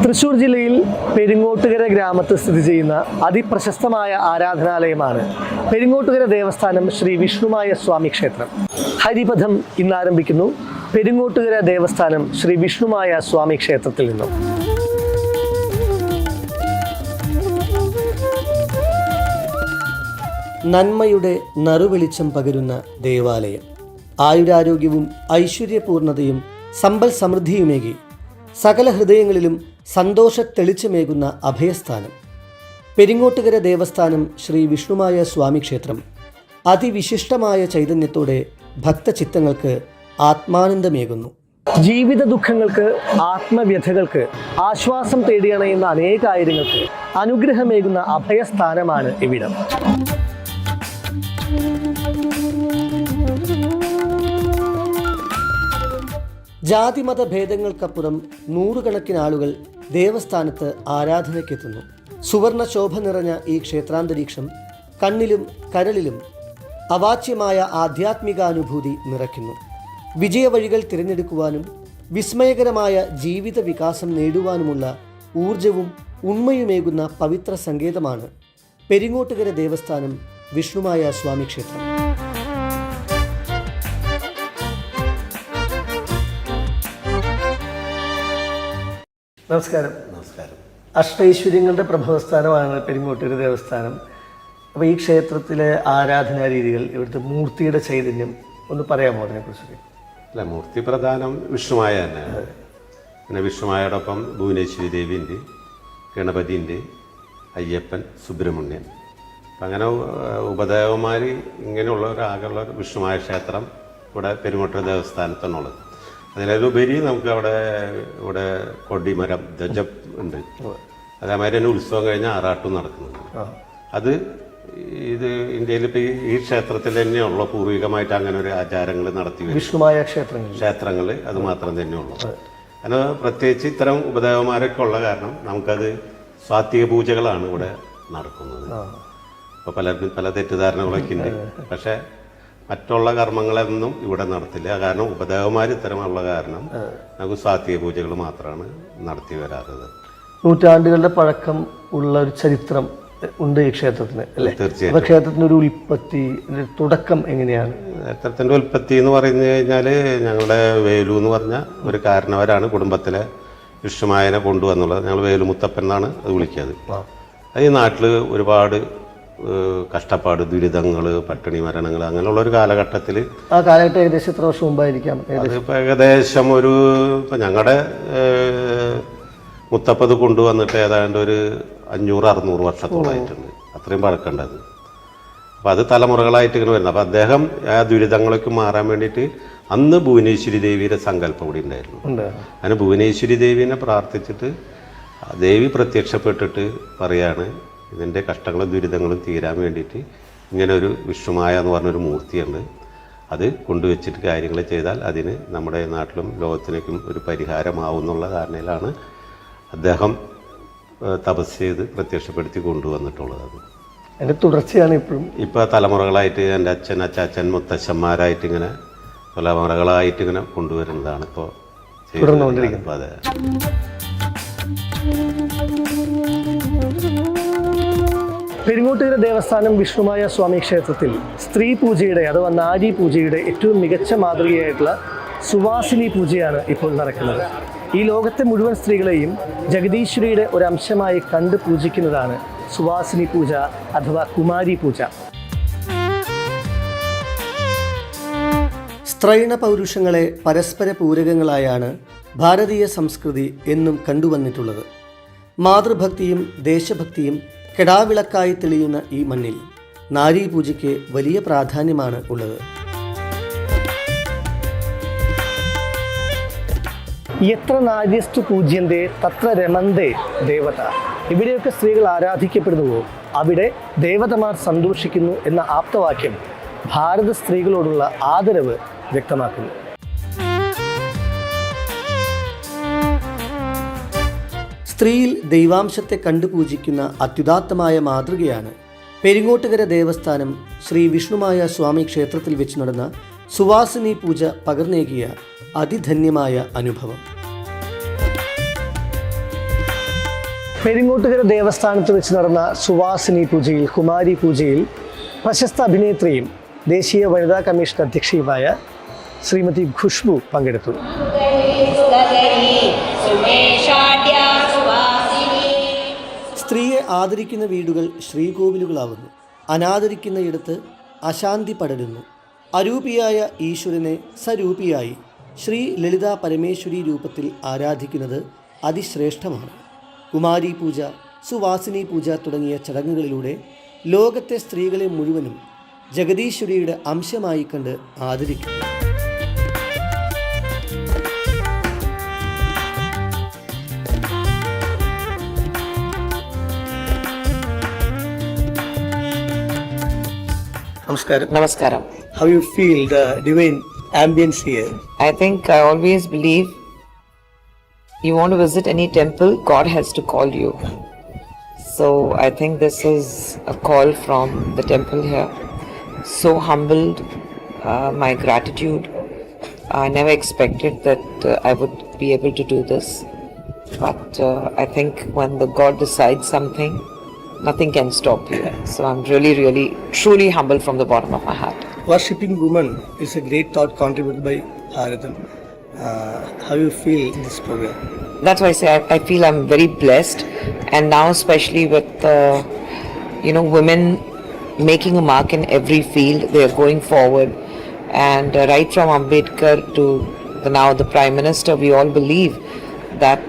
തൃശ്ശൂർ ജില്ലയിൽ പെരിങ്ങോട്ടുകര ഗ്രാമത്തിൽ സ്ഥിതി ചെയ്യുന്ന അതിപ്രശസ്തമായ ആരാധനാലയമാണ് പെരിങ്ങോട്ടുകര ദേവസ്ഥാനം ശ്രീ വിഷ്ണുമായ സ്വാമി ക്ഷേത്രം. ഹരിപഥം ഇന്ന് ആരംഭിക്കുന്നു പെരിങ്ങോട്ടുകര ദേവസ്ഥാനം ശ്രീ വിഷ്ണുമായ സ്വാമി ക്ഷേത്രത്തിൽ നിന്നും. നന്മയുടെ നറുവെളിച്ചം പകരുന്ന ദേവാലയം, ആയുരാരോഗ്യവും ഐശ്വര്യപൂർണതയും സമ്പൽ സമൃദ്ധിയുമേകി സകല ഹൃദയങ്ങളിലും സന്തോഷ തെളിച്ചമേകുന്ന അഭയസ്ഥാനം പെരിങ്ങോട്ടുകര ദേവസ്ഥാനം ശ്രീ വിഷ്ണുമായ സ്വാമി ക്ഷേത്രം അതിവിശിഷ്ടമായ ചൈതന്യത്തോടെ ഭക്തചിത്തങ്ങൾക്ക് ആത്മാനന്ദമേകുന്നു. ജീവിത ദുഃഖങ്ങൾക്ക്, ആത്മവ്യഥകൾക്ക് ആശ്വാസം തേടിയണയുന്ന അനേകായിരങ്ങൾക്ക് അനുഗ്രഹമേകുന്ന അഭയസ്ഥാനമാണ് ഇവിടം. ജാതിമത ഭേദങ്ങൾക്കപ്പുറം നൂറുകണക്കിന് ആളുകൾ ദേവസ്ഥാനത്ത് ആരാധനയ്ക്കെത്തുന്നു. സുവർണ ശോഭ നിറഞ്ഞ ഈ ക്ഷേത്രാന്തരീക്ഷം കണ്ണിലും കരളിലും അവാച്യമായ ആധ്യാത്മികാനുഭൂതി നിറയ്ക്കുന്നു. വിജയവഴികൾ തിരഞ്ഞെടുക്കുവാനും വിസ്മയകരമായ ജീവിത വികാസം നേടുവാനുമുള്ള ഊർജവും ഉണ്മയുമേകുന്ന പവിത്ര സങ്കേതമാണ് പെരിങ്ങോട്ടുകര ദേവസ്ഥാനം വിഷ്ണുമായ സ്വാമി ക്ഷേത്രം. നമസ്കാരം. അഷ്ടൈശ്വര്യങ്ങളുടെ പ്രഭവസ്ഥാനമാണ് പെരിങ്ങോട്ടുകര ദേവസ്ഥാനം. അപ്പോൾ ഈ ക്ഷേത്രത്തിലെ ആരാധനാ രീതികൾ, ഇവിടുത്തെ മൂർത്തിയുടെ ചൈതന്യം ഒന്ന് പറയാമോ അതിനെക്കുറിച്ച്? അല്ല, മൂർത്തി പ്രധാനം വിഷ്ണുമായ തന്നെയാണ്. പിന്നെ വിഷ്ണുമായോടൊപ്പം ഭുവനേശ്വരി ദേവിയുണ്ട്, ഗണപതിയുണ്ട്, അയ്യപ്പൻ, സുബ്രഹ്മണ്യൻ. അപ്പം അങ്ങനെ ഉപദേവന്മാർ ഇങ്ങനെയുള്ള ആകെയുള്ള വിഷ്ണുമായ ക്ഷേത്രം ഇവിടെ പെരിങ്ങോട്ടുകര ദേവസ്ഥാനത്താണുള്ളത്. അതിലുപരി നമുക്ക് ഇവിടെ കൊടിമരം ധ്വജം ഉണ്ട്. അതേമാതിരി തന്നെ ഉത്സവം കഴിഞ്ഞാൽ ആറാട്ടും നടക്കുന്നുണ്ട്. ഇത് ഇന്ത്യയിൽ ഇപ്പോൾ ഈ ക്ഷേത്രത്തിൽ തന്നെയുള്ള പൂർവികമായിട്ട് അങ്ങനെ ഒരു ആചാരങ്ങൾ നടത്തി വിഷ്ണുമായ ക്ഷേത്രങ്ങൾ അത് മാത്രം തന്നെയുള്ളൂ. അതിന് പ്രത്യേകിച്ച് ഇത്തരം ഉപദേവന്മാരൊക്കെ ഉള്ള കാരണം നമുക്കത് സ്വാത്വിക പൂജകളാണ് ഇവിടെ നടക്കുന്നത്. അപ്പോൾ പലർക്കും പല തെറ്റിദ്ധാരണകളൊക്കെ ഉണ്ട്. പക്ഷേ മറ്റുള്ള കർമ്മങ്ങളൊന്നും ഇവിടെ നടത്തില്ല. കാരണം ഉപദേവന്മാർ ഇത്തരമുള്ള കാരണം നമുക്ക് സ്വാത്വിക പൂജകൾ മാത്രമാണ് നടത്തി വരാറുള്ളത്. നൂറ്റാണ്ടുകളുടെ പഴക്കം ഉള്ള ഒരു ചരിത്രം ഉണ്ട് ഈ ക്ഷേത്രത്തിന്, അല്ലേ? തീർച്ചയായും. ക്ഷേത്രത്തിന്റെ ഒരു ഉൽപ്പത്തി, തുടക്കം എങ്ങനെയാണ്? ക്ഷേത്രത്തിന്റെ ഉൽപ്പത്തി എന്ന് പറഞ്ഞു കഴിഞ്ഞാൽ ഞങ്ങളുടെ വേലു എന്ന് പറഞ്ഞ ഒരു കാരണവരാണ് കുടുംബത്തിലെ വിഷ്ണുമായനെ കൊണ്ടുവന്നുള്ളത്. ഞങ്ങൾ വേലു മുത്തപ്പൻ എന്നാണ് അത് വിളിക്കുന്നത്. അത് ഈ നാട്ടിൽ ഒരുപാട് കഷ്ടപ്പാട്, ദുരിതങ്ങൾ, പട്ടിണി മരണങ്ങൾ അങ്ങനെയുള്ള ഒരു കാലഘട്ടത്തിൽ, ആ കാലഘട്ടം ഏകദേശം എത്ര വർഷം മുമ്പായിരിക്കാം? അതിപ്പോൾ ഏകദേശം ഇപ്പം ഞങ്ങളുടെ മുത്തപ്പത് കൊണ്ടുവന്നിട്ട് ഏതാണ്ട് ഒരു 500-600 വർഷത്തോളമായിട്ടുണ്ട്. അത്രയും പഴക്കമുണ്ടത്. അപ്പോൾ അത് തലമുറകളായിട്ട് ഇങ്ങനെ വരുന്നത്. അപ്പോൾ അദ്ദേഹം ആ ദുരിതങ്ങളൊക്കെ മാറാൻ വേണ്ടിയിട്ട് അന്ന് ഭുവനേശ്വരി ദേവിയുടെ സങ്കല്പം കൂടി ഉണ്ടായിരുന്നു. അങ്ങനെ ഭുവനേശ്വരി ദേവീനെ പ്രാർത്ഥിച്ചിട്ട് ദേവി പ്രത്യക്ഷപ്പെട്ടിട്ട് പറയാണ്, ഇതിൻ്റെ കഷ്ടങ്ങളും ദുരിതങ്ങളും തീരാൻ വേണ്ടിയിട്ട് ഇങ്ങനെ ഒരു വിഷ്ണുമായ എന്ന് പറഞ്ഞൊരു മൂർത്തിയുണ്ട്, അത് കൊണ്ടുവച്ചിട്ട് കാര്യങ്ങൾ ചെയ്താൽ അതിന് നമ്മുടെ നാട്ടിലും ലോകത്തിനേക്കും ഒരു പരിഹാരമാവും എന്നുള്ള ധാരണയിലാണ് അദ്ദേഹം തപസ് ചെയ്ത് പ്രത്യക്ഷപ്പെടുത്തി കൊണ്ടുവന്നിട്ടുള്ളത്. അതിൻ്റെ തുടർച്ചയാണ് ഇപ്പോൾ തലമുറകളായിട്ട് എൻ്റെ അച്ഛൻ, അച്ചാച്ചൻ, മുത്തശ്ശന്മാരായിട്ട് ഇങ്ങനെ തലമുറകളായിട്ട് ഇങ്ങനെ കൊണ്ടുവരുന്നതാണ് ഇപ്പോൾ ചെയ്തുകൊണ്ടിരിക്കുന്നത്. അതെ. പെരിങ്ങോട്ടുകര ദേവസ്ഥാനം വിഷ്ണുമായ സ്വാമി ക്ഷേത്രത്തിൽ സ്ത്രീ പൂജയുടെ അഥവാ നാരി പൂജയുടെ ഏറ്റവും മികച്ച മാതൃകയായിട്ടുള്ള സുവാസിനി പൂജയാണ് ഇപ്പോൾ നടക്കുന്നത്. ഈ ലോകത്തെ മുഴുവൻ സ്ത്രീകളെയും ജഗദീശ്വരിയുടെ ഒരു അംശമായി കണ്ട് പൂജിക്കുന്നതാണ് സുവാസിനി പൂജ അഥവാ കുമാരി പൂജ. സ്ത്രൈണ പൗരുഷങ്ങളെ പരസ്പര പൂരകങ്ങളായാണ് ഭാരതീയ സംസ്കൃതി എന്നും കണ്ടുവന്നിട്ടുള്ളത്. മാതൃഭക്തിയും ദേശഭക്തിയും കെടാവിളക്കായി തെളിയുന്ന ഈ മണ്ണിൽ നാരീപൂജയ്ക്ക് വലിയ പ്രാധാന്യമാണ് ഉള്ളത്. എത്ര നാര്യസ്തു പൂജ്യന്തേ തത്ര രമന്തേ ദേവത. ഇവിടെയൊക്കെ സ്ത്രീകൾ ആരാധിക്കപ്പെടുന്നുവോ അവിടെ ദേവതമാർ സന്തോഷിക്കുന്നു എന്ന ആപ്തവാക്യം ഭാരത സ്ത്രീകളോടുള്ള ആദരവ് വ്യക്തമാക്കുന്നു. സ്ത്രീയിൽ ദൈവാംശത്തെ കണ്ടു പൂജിക്കുന്ന അത്യുദാത്തമായ മാതൃകയാണ് പെരിങ്ങോട്ടുകര ദേവസ്ഥാനം ശ്രീ വിഷ്ണുമായ സ്വാമി ക്ഷേത്രത്തിൽ വെച്ച് നടന്ന സുവാസിനി പൂജ പകർന്നേകിയ അതിധന്യമായ അനുഭവം. പെരിങ്ങോട്ടുകര ദേവസ്ഥാനത്ത് വെച്ച് നടന്ന സുവാസിനി പൂജയിൽ, കുമാരി പൂജയിൽ പ്രശസ്ത അഭിനേത്രിയും ദേശീയ വനിതാ കമ്മീഷൻ അധ്യക്ഷയുമായ ശ്രീമതി ഖുഷ്ബു പങ്കെടുത്തു. സ്ത്രീയെ ആദരിക്കുന്ന വീടുകൾ ശ്രീകോവിലുകളാവുന്നു. അനാദരിക്കുന്നയിടത്ത് അശാന്തി പടരുന്നു. അരൂപിയായ ഈശ്വരനെ സരൂപിയായി ശ്രീ ലളിതാ പരമേശ്വരി രൂപത്തിൽ ആരാധിക്കുന്നത് അതിശ്രേഷ്ഠമാണ്. കുമാരി പൂജ, സുവാസിനി പൂജ തുടങ്ങിയ ചടങ്ങുകളിലൂടെ ലോകത്തെ സ്ത്രീകളെ മുഴുവനും ജഗദീശ്വരിയുടെ അംശമായി കണ്ട് ആദരിക്കുന്നു. Namaskaram. Namaskaram. How you feel the divine ambience here? I think I always believe you want to visit any temple, God has to call you. So I think this is a call from the temple here. So humbled, my gratitude. I never expected that I would be able to do this. But I think when the God decides something, nothing can stop you. So I'm really, really, truly humbled from the bottom of my heart. Worshipping women is a great thought contributed by Bharatam. How you feel in this program? That's why I say I feel I'm very blessed, and now especially with women making a mark in every field, they are going forward, and right from Ambedkar to now the Prime Minister, we all believe that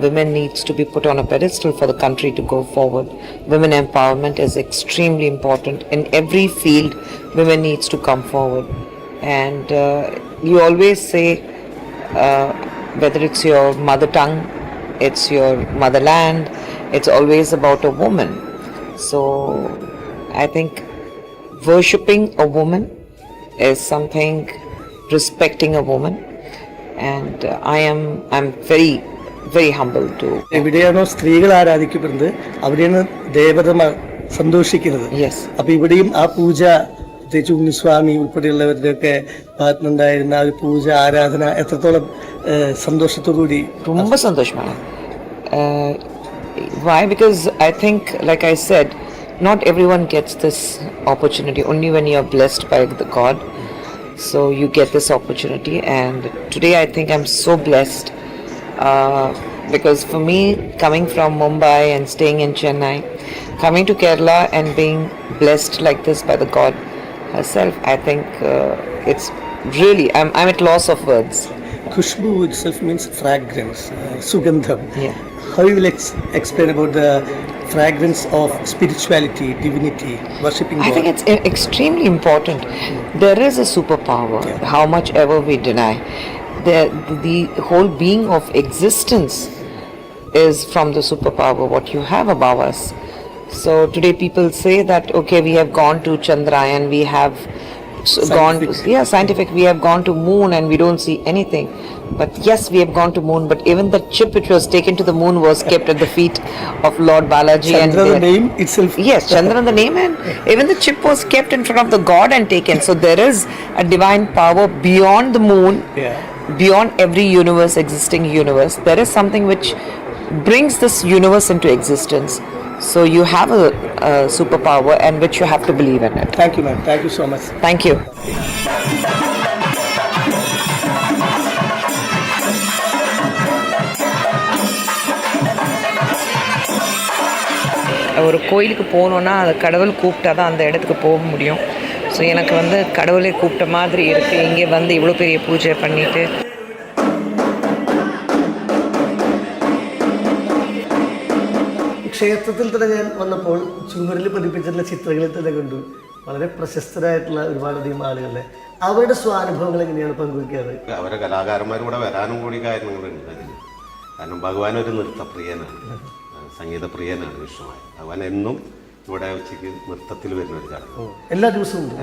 women needs to be put on a pedestal for the country to go forward. Women empowerment is extremely important. In every field, women needs to come forward. And you always say, whether it's your mother tongue, it's your motherland, it's always about a woman. So I think worshipping a woman is something, respecting a woman, and I'm very, very humbled to. എവിടെയാണോ സ്ത്രീകൾ ആരാധിക്കപ്പെടുന്നത് അവിടെയാണ് ദേവതമാർ സന്തോഷിക്കുന്നത്. Yes. അപ്പോൾ ഇവിടെയും ആ പൂജ, പ്രത്യേകിച്ച് ഉണ്ണിസ്വാമി ഉൾപ്പെടെയുള്ളവരുടെയൊക്കെ ഭാഗത്തുനിന്നുണ്ടായിരുന്ന ആ ഒരു പൂജ ആരാധന എത്രത്തോളം സന്തോഷത്തോടുകൂടി? ரொம்ப சந்தோஷமான. Why? Because I think, like I said, not everyone gets this opportunity. Only when you are blessed by the God, so you get this opportunity. And today I think I'm so blessed, because for me, coming from Mumbai and staying in Chennai, coming to Kerala and being blessed like this by the God herself, I think it's really, I'm at loss of words. Khushbu itself means fragrance, sugandham. Yeah. How you will explain about the fragrance of spirituality, divinity, worshipping God? I think it's extremely important. There is a superpower, how much ever we deny. The whole being of existence is from the superpower, what you have above us. So today people say that, okay, we have gone to Chandrayaan, we have scientific, we have gone to moon and we don't see anything. But yes, we have gone to moon, but even the chip which was taken to the moon was kept at the feet of Lord Balaji. Chandra, the name itself. Yes, Chandra, the name, and even the chip was kept in front of the God and taken. So there is a divine power beyond the moon, beyond every universe, existing universe. There is something which brings this universe into existence. So you have a superpower, and which you have to believe in it. Thank you, ma'am. Thank you so much. Thank you. ஒரு கோயிலுக்கு போகணுன்னா அது கடவுள் கூப்பிட்டா தான் அந்த இடத்துக்கு போக முடியும். ஸோ எனக்கு கடவுளை கூப்பிட்ட மாதிரி இருக்குது. இங்கே இவ்வளோ பெரிய பூஜை பண்ணிவிட்டு ക്ഷേത്രത്തിൽ തന്നെ ഞാൻ വന്നപ്പോൾ ചുമരിൽ പതിപ്പിച്ചിട്ടുള്ള ചിത്രങ്ങളിൽ തന്നെ കണ്ടു വളരെ പ്രശസ്തരായിട്ടുള്ള ഒരുപാടധികം ആളുകളെ അവരുടെ സ്വാനുഭവങ്ങൾ എങ്ങനെയാണ് പങ്കുവയ്ക്കാറ്? അവരെ കലാകാരന്മാർ കൂടെ വരാനും കൂടി കാര്യങ്ങളുണ്ട് അതിൽ. കാരണം ഭഗവാൻ ഒരു നൃത്തപ്രിയനാണ്, സംഗീതപ്രിയനാണ് വിഷ്ണുവായി. ഭഗവാൻ എന്നും ഇവിടെ ഉച്ചയ്ക്ക് നൃത്തത്തിൽ വരുന്ന ഒരു ചടങ്ങ് എല്ലാ ദിവസവും ഉണ്ട്.